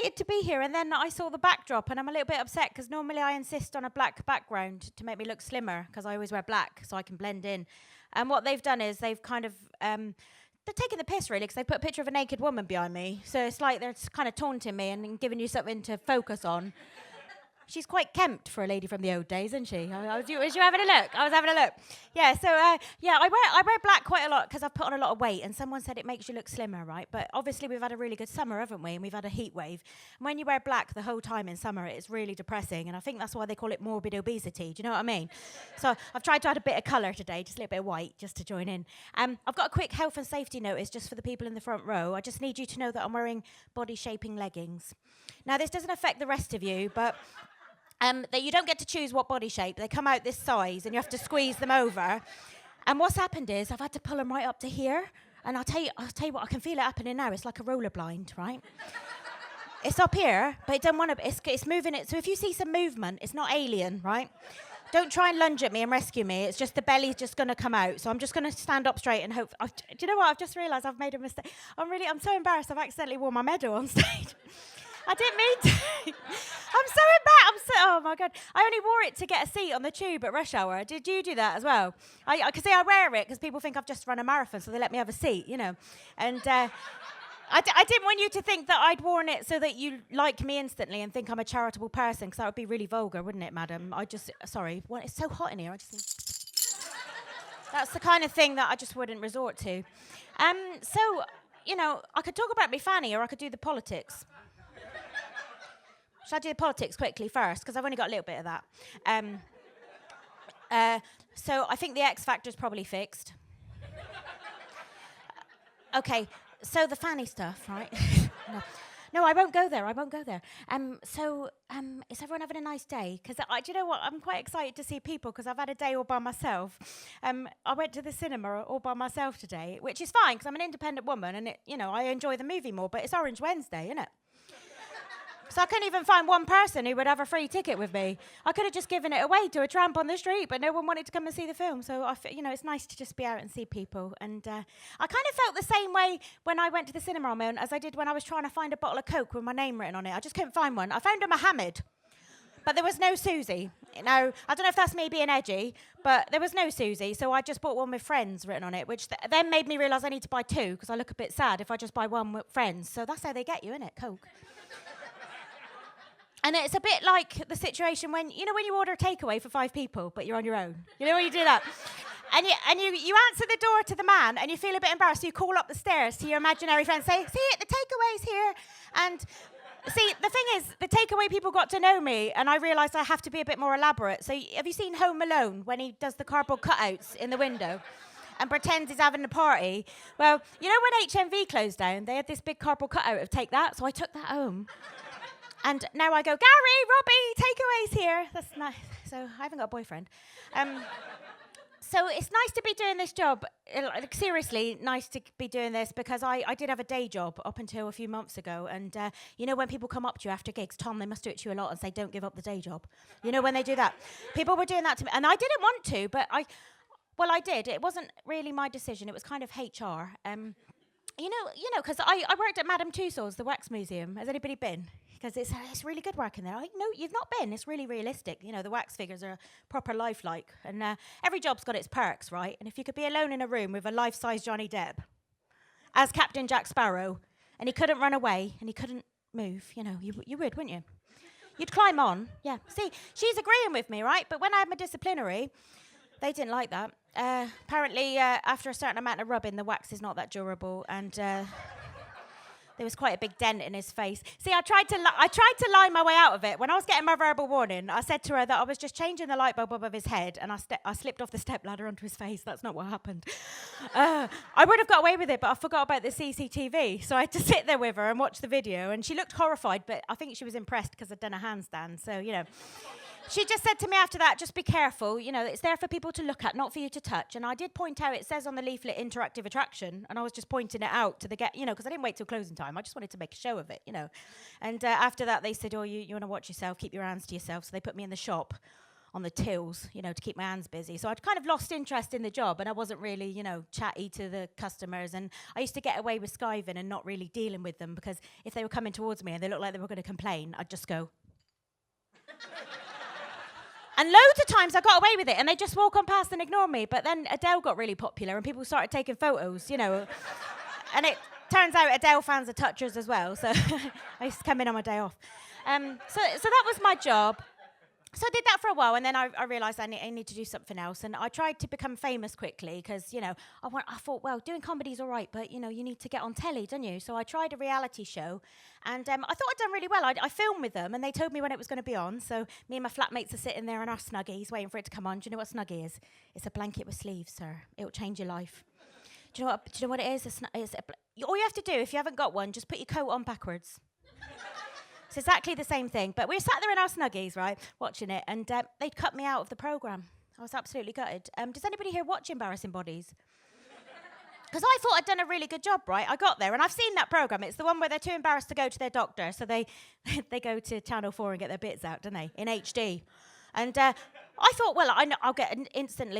delighted to be here. And then I saw the backdrop, and I'm a little bit upset because normally I insist on a black background to make me look slimmer because I always wear black so I can blend in. And what they've done is they've kind of they're taking the piss, really, because they put a picture of a naked woman behind me. So it's like they're kind of taunting me and giving you something to focus on. She's quite kempt for a lady from the old days, isn't she? Was you having a look? I was having a look. Yeah, so, I wear black quite a lot because I've put on a lot of weight, and someone said it makes you look slimmer, right? But obviously we've had a really good summer, haven't we? And we've had a heat wave. And when you wear black the whole time in summer, it's really depressing, and I think that's why they call it morbid obesity. Do you know what I mean? So I've tried to add a bit of colour today, just a little bit of white, just to join in. I've got a quick health and safety notice just for the people in the front row. I just need you to know that I'm wearing body-shaping leggings. Now, this doesn't affect the rest of you, but... that you don't get to choose what body shape. They come out this size, and you have to squeeze them over. And what's happened is I've had to pull them right up to here. And I'll tell you what, I can feel it happening now. It's like a roller blind, right? It's up here, but it don't want to. It's moving it. So if you see some movement, it's not alien, right? Don't try and lunge at me and rescue me. It's just the belly's just going to come out. So I'm just going to stand up straight and hope. Do you know what? I've just realised I've made a mistake. I'm so embarrassed. I've accidentally worn my medal on stage. I didn't mean to. I'm so embarrassed. Oh, my God. I only wore it to get a seat on the tube at rush hour. Did you do that as well? I wear it because people think I've just run a marathon, so they let me have a seat, you know. And I didn't want you to think that I'd worn it so that you like me instantly and think I'm a charitable person, because that would be really vulgar, wouldn't it, madam? Sorry. Well, it's so hot in here. That's the kind of thing that I just wouldn't resort to. So, you know, I could talk about me fanny, or I could do the politics. Should I do the politics quickly first? Because I've only got a little bit of that. So I think the X Factor's probably fixed. Okay, so the fanny stuff, right? No, I won't go there. Is everyone having a nice day? Because do you know what? I'm quite excited to see people because I've had a day all by myself. I went to the cinema all by myself today, which is fine because I'm an independent woman and I enjoy the movie more. But it's Orange Wednesday, isn't it? So I couldn't even find one person who would have a free ticket with me. I could have just given it away to a tramp on the street, but no one wanted to come and see the film. So, it's nice to just be out and see people. And I kind of felt the same way when I went to the cinema on my own as I did when I was trying to find a bottle of Coke with my name written on it. I just couldn't find one. I found a Mohammed, but there was no Suzy. I don't know if that's me being edgy, but there was no Suzy, so I just bought one with Friends written on it, which then made me realise I need to buy two, because I look a bit sad if I just buy one with Friends. So that's how they get you, innit, Coke? And it's a bit like the situation when you order a takeaway for 5 people, but you're on your own. You know when you do that? And you answer the door to the man, and you feel a bit embarrassed, so you call up the stairs to your imaginary friend, say, see, the takeaway's here. And see, the thing is, the takeaway people got to know me, and I realised I have to be a bit more elaborate. So have you seen Home Alone, when he does the cardboard cutouts in the window and pretends he's having a party? Well, you know when HMV closed down, they had this big cardboard cutout of Take That, so I took that home. And now I go, Gary, Robbie, takeaways here. That's nice. So I haven't got a boyfriend. So it's nice to be doing this job. Seriously, nice to be doing this, because I did have a day job up until a few months ago. And when people come up to you after gigs, Tom, they must do it to you a lot and say, don't give up the day job. You know when they do that? People were doing that to me. And I didn't want to, but I did. It wasn't really my decision. It was kind of HR. Because I worked at Madame Tussauds, the wax museum. Has anybody been? Because it's really good work in there. No, you've not been. It's really realistic. The wax figures are proper lifelike. And every job's got its perks, right? And if you could be alone in a room with a life-size Johnny Depp as Captain Jack Sparrow, and he couldn't run away, and he couldn't move, you would, wouldn't you? You'd climb on. Yeah. See, she's agreeing with me, right? But when I had my disciplinary, they didn't like that. Apparently, after a certain amount of rubbing, the wax is not that durable, and there was quite a big dent in his face. See, I tried to lie my way out of it. When I was getting my verbal warning, I said to her that I was just changing the light bulb above his head, and I slipped off the stepladder onto his face. That's not what happened. I would have got away with it, but I forgot about the CCTV, so I had to sit there with her and watch the video, and she looked horrified, but I think she was impressed because I'd done a handstand, so, She just said to me after that, just be careful, it's there for people to look at, not for you to touch. And I did point out, it says on the leaflet, interactive attraction, and I was just pointing it out to because I didn't wait till closing time. I just wanted to make a show of it, And after that, they said, you want to watch yourself, keep your hands to yourself. So they put me in the shop on the tills, to keep my hands busy. So I'd kind of lost interest in the job, and I wasn't really, chatty to the customers. And I used to get away with skiving and not really dealing with them, because if they were coming towards me and they looked like they were going to complain, I'd just go. And loads of times I got away with it, and they'd just walk on past and ignore me. But then Adele got really popular, and people started taking photos, And it turns out Adele fans are touchers as well, so I used to come in on my day off. So that was my job. So I did that for a while, and then I realised I need to do something else. And I tried to become famous quickly because, I thought, well, doing comedy's all right, but, you need to get on telly, don't you? So I tried a reality show, and I thought I'd done really well. I filmed with them, and they told me when it was going to be on. So me and my flatmates are sitting there in our Snuggies waiting for it to come on. Do you know what a Snuggie is? It's a blanket with sleeves, sir. It will change your life. Do you know what it is? All you have to do, if you haven't got one, just put your coat on backwards. It's exactly the same thing. But we were sat there in our Snuggies, right, watching it, and they'd cut me out of the programme. I was absolutely gutted. Does anybody here watch Embarrassing Bodies? Because I thought I'd done a really good job, right? I got there, and I've seen that programme. It's the one where they're too embarrassed to go to their doctor, so they go to Channel 4 and get their bits out, don't they, in HD. And I thought, well, I'll get instant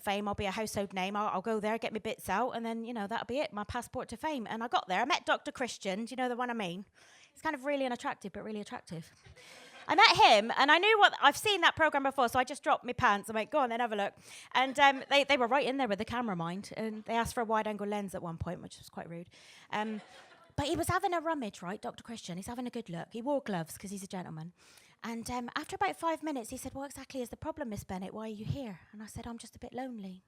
fame. I'll be a household name. I'll go there, get my bits out, and then, that'll be it, my passport to fame. And I got there. I met Dr. Christian. Do you know the one I mean? He's kind of really unattractive, but really attractive. I met him, and I knew I've seen that programme before, so I just dropped my pants and went, go on then, have a look. And they were right in there with the camera, mind, and they asked for a wide-angle lens at one point, which was quite rude. But he was having a rummage, right, Dr. Christian? He's having a good look. He wore gloves because he's a gentleman. And after about 5 minutes, he said, what exactly is the problem, Miss Bennett? Why are you here? And I said, I'm just a bit lonely.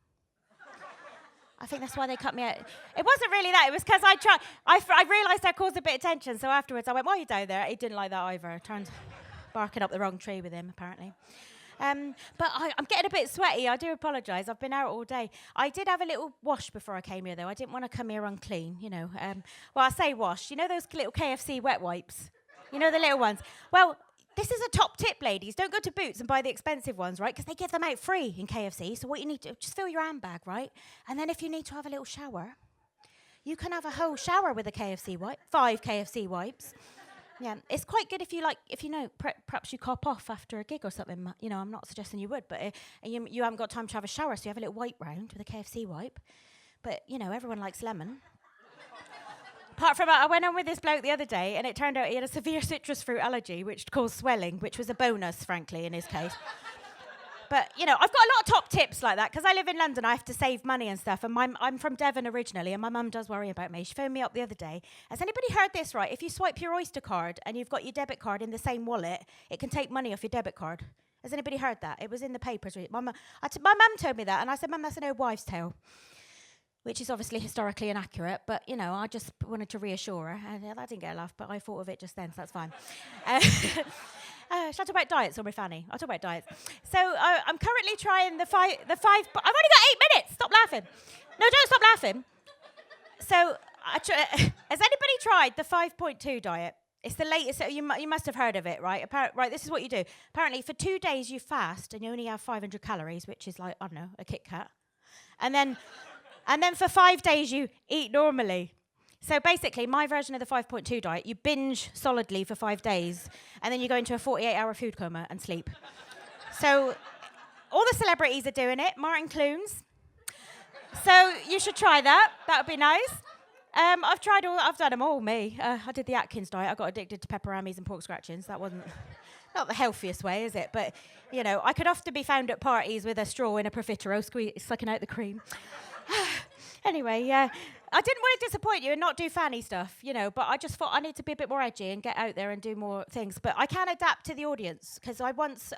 I think that's why they cut me out. It wasn't really that. It was because I realised I caused a bit of tension. So afterwards, I went, why are you down there? He didn't like that either. Turned barking up the wrong tree with him, apparently. But I'm getting a bit sweaty. I do apologise. I've been out all day. I did have a little wash before I came here, though. I didn't want to come here unclean, Well, I say wash. You know those little KFC wet wipes? You know the little ones? Well, this is a top tip, ladies. Don't go to Boots and buy the expensive ones, right? Because they give them out free in KFC. So what you need to do, just fill your handbag, right? And then if you need to have a little shower, you can have a whole shower with a KFC wipe, 5 KFC wipes. Yeah, it's quite good perhaps you cop off after a gig or something. I'm not suggesting you would, but you haven't got time to have a shower, so you have a little wipe round with a KFC wipe. But, everyone likes lemon. Apart from that, I went on with this bloke the other day, and it turned out he had a severe citrus fruit allergy, which caused swelling, which was a bonus, frankly, in his case. But, I've got a lot of top tips like that, because I live in London, I have to save money and stuff, and I'm from Devon originally, and my mum does worry about me. She phoned me up the other day. Has anybody heard this, right? If you swipe your Oyster card and you've got your debit card in the same wallet, it can take money off your debit card. Has anybody heard that? It was in the papers. My mum told me that, and I said, Mum, that's an old wives' tale. Which is obviously historically inaccurate, but, I just wanted to reassure her. And that didn't get a laugh, but I thought of it just then, so that's fine. Shall I talk about diets or my fanny? I'll talk about diets. So I'm currently trying the five... I've only got 8 minutes! Stop laughing. No, don't stop laughing. So has anybody tried the 5.2 diet? It's the latest, so you must have heard of it, right? Right, this is what you do. Apparently, for 2 days you fast, and you only have 500 calories, which is like, I don't know, a Kit Kat. And then for 5 days, you eat normally. So basically, my version of the 5.2 diet, you binge solidly for 5 days, and then you go into a 48-hour food coma and sleep. So all the celebrities are doing it, Martin Clunes. So you should try that. That would be nice. I've done them all, me. I did the Atkins diet. I got addicted to pepperonis and pork scratchings. That wasn't not the healthiest way, is it? But, I could often be found at parties with a straw in a profiterole, sucking out the cream. Anyway, I didn't want to disappoint you and not do fanny stuff, but I just thought I need to be a bit more edgy and get out there and do more things. But I can adapt to the audience, because I once,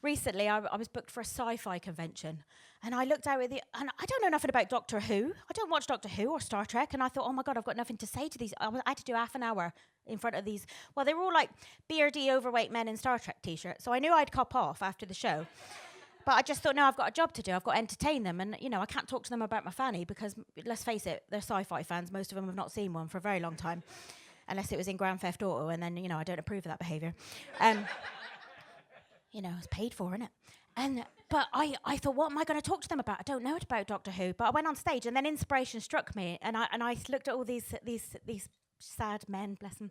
recently, I was booked for a sci-fi convention, and I looked out and I don't know nothing about Doctor Who. I don't watch Doctor Who or Star Trek, and I thought, oh my God, I've got nothing to say to these. I had to do half an hour in front of these. Well, they were all like beardy, overweight men in Star Trek t-shirts, so I knew I'd cop off after the show. But I just thought, no, I've got a job to do. I've got to entertain them. And, I can't talk to them about my fanny because, let's face it, they're sci-fi fans. Most of them have not seen one for a very long time, unless it was in Grand Theft Auto. And then, I don't approve of that behaviour. It's paid for, isn't it? But I thought, what am I going to talk to them about? I don't know about Doctor Who. But I went on stage, and then inspiration struck me. And I looked at all these sad men, bless them,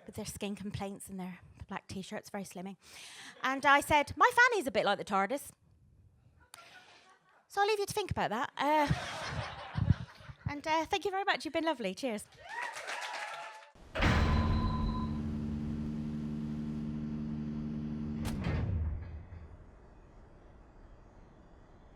with their skin complaints and their black T-shirts, very slimming. And I said, my fanny's a bit like the TARDIS. So I'll leave you to think about that. And thank you very much. You've been lovely. Cheers.